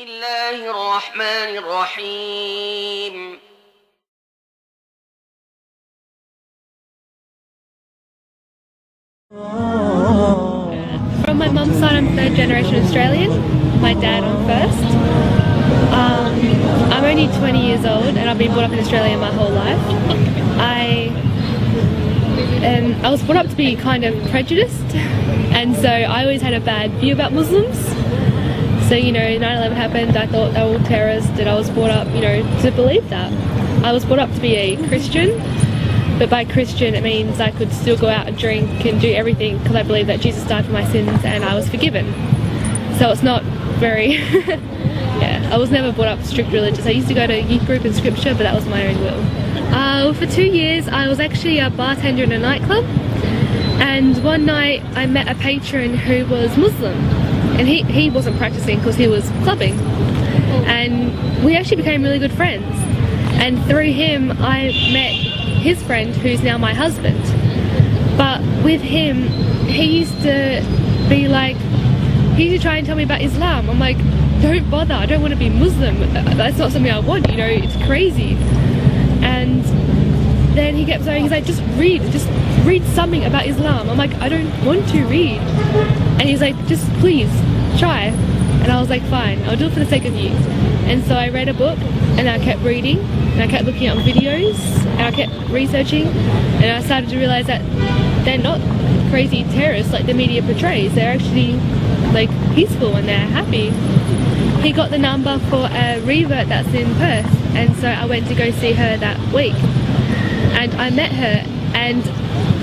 الله الرحمن الرحيم. From my mum's side, I'm third generation Australian. My dad, I'm first. I'm only 20 years old and I've been brought up in Australia my whole life. I was brought up to be kind of prejudiced, and so I always had a bad view about Muslims. So, you know, 9/11 happened, I thought they were all terrorists, and I was brought up, you know, to believe that. I was brought up to be a Christian, but by Christian it means I could still go out and drink and do everything because I believe that Jesus died for my sins and I was forgiven. So it's not very, yeah, I was never brought up strict religious. I used to go to youth group and scripture, but that was my own will. For 2 years I was actually a bartender in a nightclub, and one night I met a patron who was Muslim, and he wasn't practicing because he was clubbing, and we actually became really good friends, and through him I met his friend who's now my husband. But with him, he used to be like, he used to try and tell me about Islam. I'm like, don't bother, I don't want to be Muslim, that's not something I want, you know, it's crazy. And then he kept saying, he's like, just read something about Islam. I'm like, I don't want to read. And he's like, just please try. And I was like, fine, I'll do it for the sake of you. And so I read a book and I kept reading and I kept looking up videos and I kept researching, and I started to realize that they're not crazy terrorists like the media portrays. They're actually like peaceful and they're happy. He got the number for a revert that's in Perth, and so I went to go see her that week, and I met her, and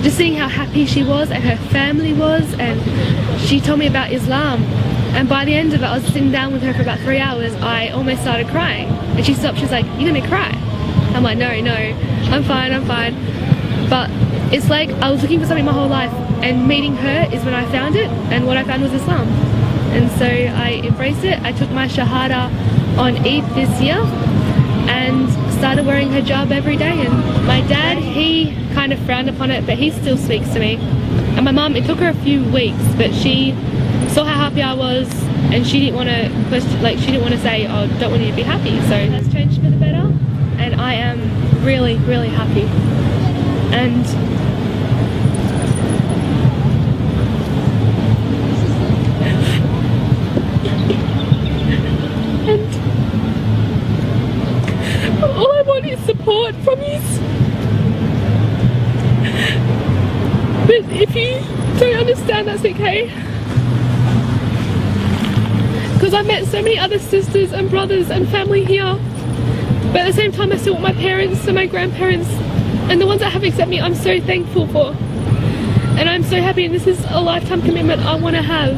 just seeing how happy she was and her family was, and she told me about Islam, and by the end of it I was sitting down with her for about 3 hours. I almost started crying, and she stopped. She's like, you're gonna cry? I'm like, no, I'm fine. But it's like I was looking for something my whole life, and meeting her is when I found it, and what I found was Islam. And so I embraced it. I took my Shahada on Eid this year and started wearing hijab every day. And my dad, he kind of frowned upon it, but he still speaks to me. And my mum, it took her a few weeks, but she saw how happy I was, and she didn't want to question, like, she didn't want to say, oh, don't want you to be happy. So that's changed for the better, and I am really, really happy. And all I want is support from you. But if you don't understand, that's okay. Because I've met so many other sisters and brothers and family here. But at the same time I still want my parents and my grandparents, and the ones that have accepted me I'm so thankful for. And I'm so happy, and this is a lifetime commitment I want to have.